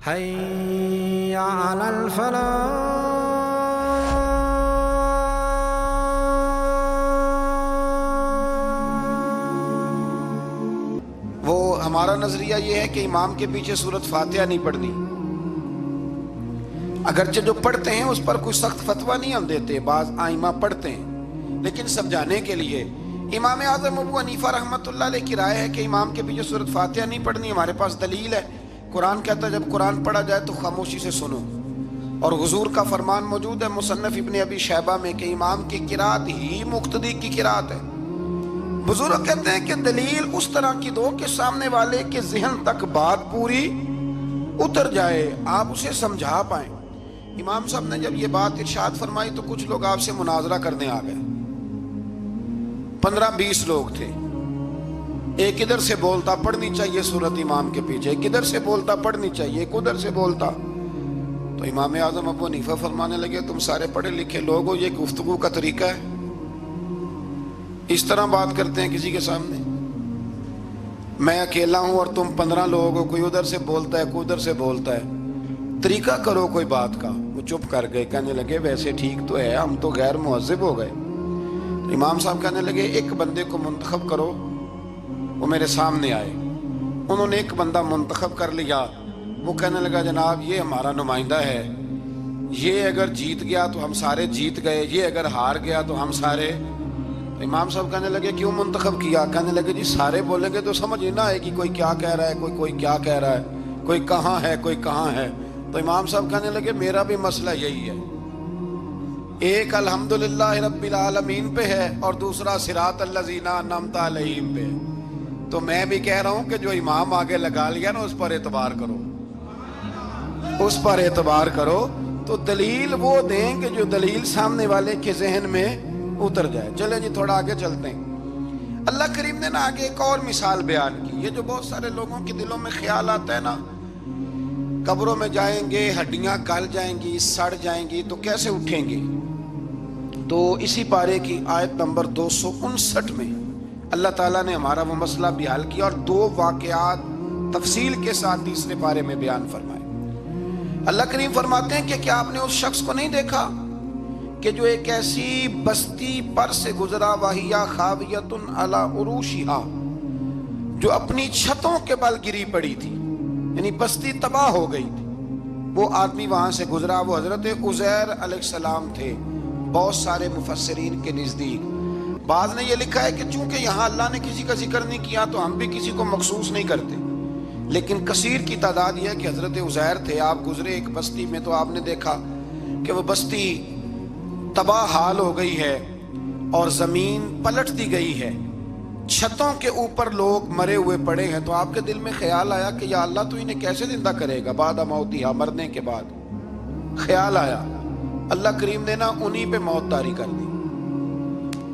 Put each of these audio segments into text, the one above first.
حي على الفلاح. وہ ہمارا نظریہ یہ ہے کہ امام کے پیچھے سورۃ فاتحہ نہیں پڑھنی، اگرچہ جو پڑھتے ہیں اس پر کوئی سخت فتویٰ نہیں ہم دیتے، بعض آئمہ پڑھتے ہیں، لیکن سمجھانے کے لیے امام اعظم ابو حنیفہ رحمۃ اللہ علیہ کی رائے ہے کہ امام کے پیچھے سورۃ فاتحہ نہیں پڑھنی۔ ہمارے پاس دلیل ہے، قرآن کہتا ہے جب قرآن پڑھا جائے تو خاموشی سے سنو، اور حضور کا فرمان موجود ہے مصنف ابن ابی شیبہ میں کہ امام کی قرات ہی مقتدی کی قرات ہے۔ بزرگ کہتے ہیں کہ دلیل اس طرح کی دو کہ سامنے والے کے ذہن تک بات پوری اتر جائے، آپ اسے سمجھا پائیں۔ امام صاحب نے جب یہ بات ارشاد فرمائی تو کچھ لوگ آپ سے مناظرہ کرنے آ گئے، 15-20 لوگ تھے۔ ایک ادھر سے بولتا پڑھنی چاہیے سورت امام کے پیچھے، ایک ادھر سے بولتا پڑھنی چاہیے، ایک ادھر سے بولتا۔ تو امام اعظم ابو حنیفہ فرمانے لگے تم سارے پڑھے لکھے لوگ ہو، یہ گفتگو کا طریقہ ہے؟ اس طرح بات کرتے ہیں کسی کے سامنے؟ میں اکیلا ہوں اور تم 15 لوگ ہو، کوئی ادھر سے بولتا ہے کوئی ادھر سے بولتا ہے، طریقہ کرو کوئی بات کا۔ وہ چپ کر گئے، کہنے لگے ویسے ٹھیک تو ہے، ہم تو غیر مہذب ہو گئے۔ امام صاحب کہنے لگے ایک بندے کو منتخب کرو، وہ میرے سامنے آئے۔ انہوں نے ایک بندہ منتخب کر لیا، وہ کہنے لگا جناب یہ ہمارا نمائندہ ہے، یہ اگر جیت گیا تو ہم سارے جیت گئے، یہ اگر ہار گیا تو ہم سارے۔ تو امام صاحب کہنے لگے کیوں منتخب کیا؟ کہنے لگے جی سارے بولیں گے تو سمجھ نہ آئے گی کوئی کیا کہہ رہا ہے، کوئی کیا کہہ رہا ہے، کوئی کہاں ہے کوئی کہاں ہے۔ تو امام صاحب کہنے لگے میرا بھی مسئلہ یہی ہے، ایک الحمدللہ رب العالمین پہ ہے اور دوسرا صراط الذین انعمت علیہم پہ ہے۔ تو میں بھی کہہ رہا ہوں کہ جو امام آگے لگا لیا نا اس پر اعتبار کرو، اس پر اعتبار کرو۔ تو دلیل وہ دیں کہ جو دلیل سامنے والے کے ذہن میں اتر جائے۔ چلیں جی تھوڑا آگے چلتے ہیں۔ اللہ کریم نے نا آگے ایک اور مثال بیان کی۔ یہ جو بہت سارے لوگوں کے دلوں میں خیال آتا ہے نا، قبروں میں جائیں گے ہڈیاں گل جائیں گی سڑ جائیں گی تو کیسے اٹھیں گے؟ تو اسی پارے کی آیت نمبر 259 میں اللہ تعالیٰ نے ہمارا وہ مسئلہ بھی حل کیا اور 2 واقعات تفصیل کے ساتھ تیسرے پارے میں بیان فرمائے۔ اللہ کریم فرماتے ہیں کہ کیا آپ نے اس شخص کو نہیں دیکھا کہ جو ایک ایسی بستی پر سے گزرا وَهِيَ خَاوِيَةٌ عَلَىٰ عُرُوشِهَا، جو اپنی چھتوں کے بل گری پڑی تھی، یعنی بستی تباہ ہو گئی تھی۔ وہ آدمی وہاں سے گزرا، وہ حضرت عزیر علیہ السلام تھے۔ بہت سارے مفسرین کے نزدیک بعض نے یہ لکھا ہے کہ چونکہ یہاں اللہ نے کسی کا ذکر نہیں کیا تو ہم بھی کسی کو مخصوص نہیں کرتے، لیکن کثیر کی تعداد یہ ہے کہ حضرت عزیر تھے۔ آپ گزرے ایک بستی میں تو آپ نے دیکھا کہ وہ بستی تباہ حال ہو گئی ہے اور زمین پلٹ دی گئی ہے، چھتوں کے اوپر لوگ مرے ہوئے پڑے ہیں۔ تو آپ کے دل میں خیال آیا کہ یا اللہ تو انہیں کیسے زندہ کرے گا بعد موتہا، مرنے کے بعد؟ خیال آیا، اللہ کریم نے نا انہی پہ موت طاری کر دی،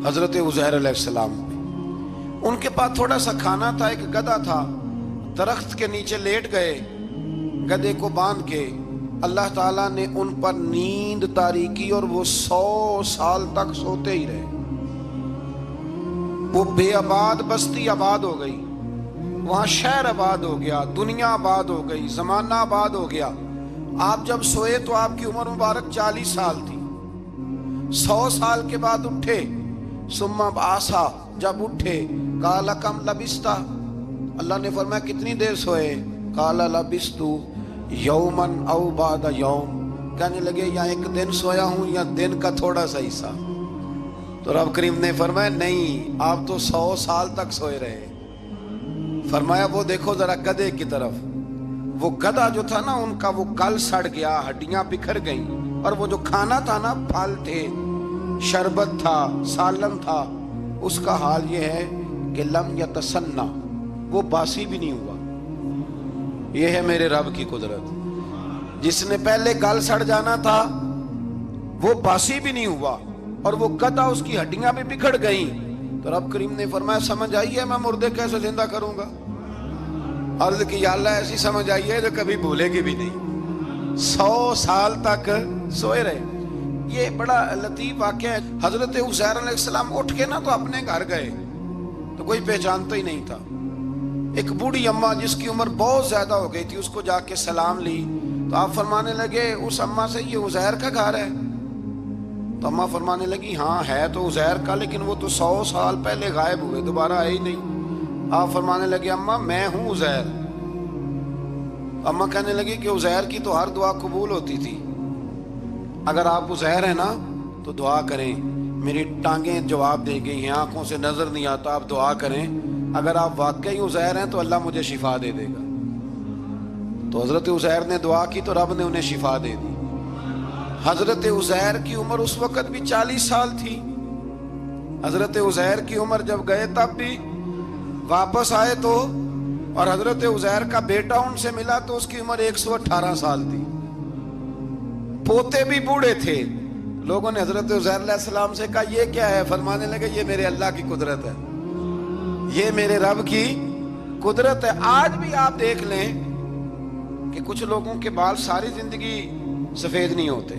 حضرت عزیر علیہ السلام پہ۔ ان کے پاس تھوڑا سا کھانا تھا، ایک گدھا تھا، درخت کے نیچے لیٹ گئے، گدھے کو باندھ کے اللہ تعالیٰ نے ان پر نیند طاری کی اور وہ 100 سال تک سوتے ہی رہے۔ وہ بے آباد بستی آباد ہو گئی، وہاں شہر آباد ہو گیا، دنیا آباد ہو گئی، زمانہ آباد ہو گیا۔ آپ جب سوئے تو آپ کی عمر مبارک 40 سال تھی۔ 100 سال کے بعد اٹھے، ثم بعثا، جب اٹھے قال کم لبثت، اللہ نے فرمایا کتنی دیر سوئے؟ قال لبثت یوما او بعد یوم، کہنے لگے یا ایک دن سویا ہوں یا دن کا تھوڑا سا حصہ۔ تو رب کریم نے فرمایا نہیں، آپ تو 100 سال تک سوئے رہے۔ فرمایا وہ دیکھو ذرا گدھے کی طرف، وہ گدھا جو تھا نا ان کا وہ گل سڑ گیا، ہڈیاں بکھر گئیں، اور وہ جو کھانا تھا نا، پھل تھے، شربت تھا، سالن تھا، اس کا حال یہ ہے کہ لم یتسنہ، وہ باسی بھی نہیں ہوا۔ یہ ہے میرے رب کی قدرت، جس نے پہلے گل سڑ جانا تھا وہ باسی بھی نہیں ہوا، اور وہ گدھا اس کی ہڈیاں بھی بکھڑ گئیں۔ تو رب کریم نے فرمایا سمجھ آئی ہے میں مردے کیسے زندہ کروں گا؟ عرض کی یا اللہ ایسی سمجھ آئی ہے جو کبھی بھولے گی بھی نہیں۔ 100 سال تک سوئے رہے۔ یہ بڑا لطیف واقعہ ہے۔ حضرت عزیر علیہ السلام اٹھ کے نا تو اپنے گھر گئے تو کوئی پہچانتا ہی نہیں تھا۔ ایک بوڑھی اماں جس کی عمر بہت زیادہ ہو گئی تھی، اس کو جا کے سلام لی تو آپ فرمانے لگے اس اماں سے یہ عزیر کا گھر ہے؟ تو اماں فرمانے لگی ہاں ہے تو عزیر کا، لیکن وہ تو 100 سال پہلے غائب ہوئے، دوبارہ آئے ہی نہیں۔ آپ فرمانے لگے اماں میں ہوں عزیر۔ اماں کہنے لگی کہ عزیر کی تو ہر دعا قبول ہوتی تھی، اگر آپ عزیر ہیں نا تو دعا کریں، میری ٹانگیں جواب دے گئی ہیں، آنکھوں سے نظر نہیں آتا، آپ دعا کریں، اگر آپ واقعی عزیر ہیں تو اللہ مجھے شفا دے دے گا۔ تو حضرت عزیر نے دعا کی تو رب نے انہیں شفا دے دی۔ حضرت عزیر کی عمر اس وقت بھی 40 سال تھی۔ حضرت عزیر کی عمر جب گئے تب بھی، واپس آئے تو، اور حضرت عزیر کا بیٹا ان سے ملا تو اس کی عمر 118 سال تھی، پوتے بھی بوڑھے تھے۔ لوگوں نے حضرت عزیر علیہ السلام سے کہا یہ کیا ہے؟ فرمانے لگے یہ میرے اللہ کی قدرت ہے، یہ میرے رب کی قدرت ہے۔ آج بھی آپ دیکھ لیں کہ کچھ لوگوں کے بال ساری زندگی سفید نہیں ہوتے،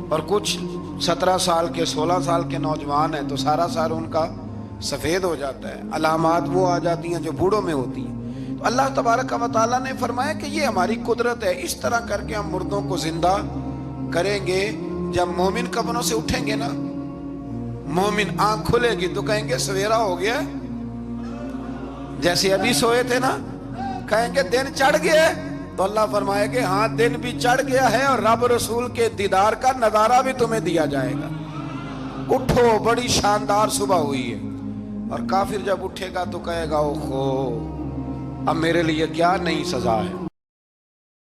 اور کچھ 17 سال کے 16 سال کے نوجوان ہیں تو سارا سال ان کا سفید ہو جاتا ہے، علامات وہ آ جاتی ہیں جو بوڑھوں میں ہوتی ہیں۔ تو اللہ تبارک و تعالیٰ نے فرمایا کہ یہ ہماری قدرت ہے، اس طرح کر کے ہم مردوں کو زندہ کریں گے۔ جب مومن قبروں سے اٹھیں گے نا، مومن آنکھ کھلے گی تو کہیں گے سویرا ہو گیا، جیسے ابھی سوئے تھے نا، کہیں گے دن چڑھ گیا، تو اللہ فرمائے گے ہاں دن بھی چڑھ گیا ہے اور رب رسول کے دیدار کا نظارہ بھی تمہیں دیا جائے گا، اٹھو بڑی شاندار صبح ہوئی ہے۔ اور کافر جب اٹھے گا تو کہے گا اوہو اب میرے لیے کیا نئی سزا ہے۔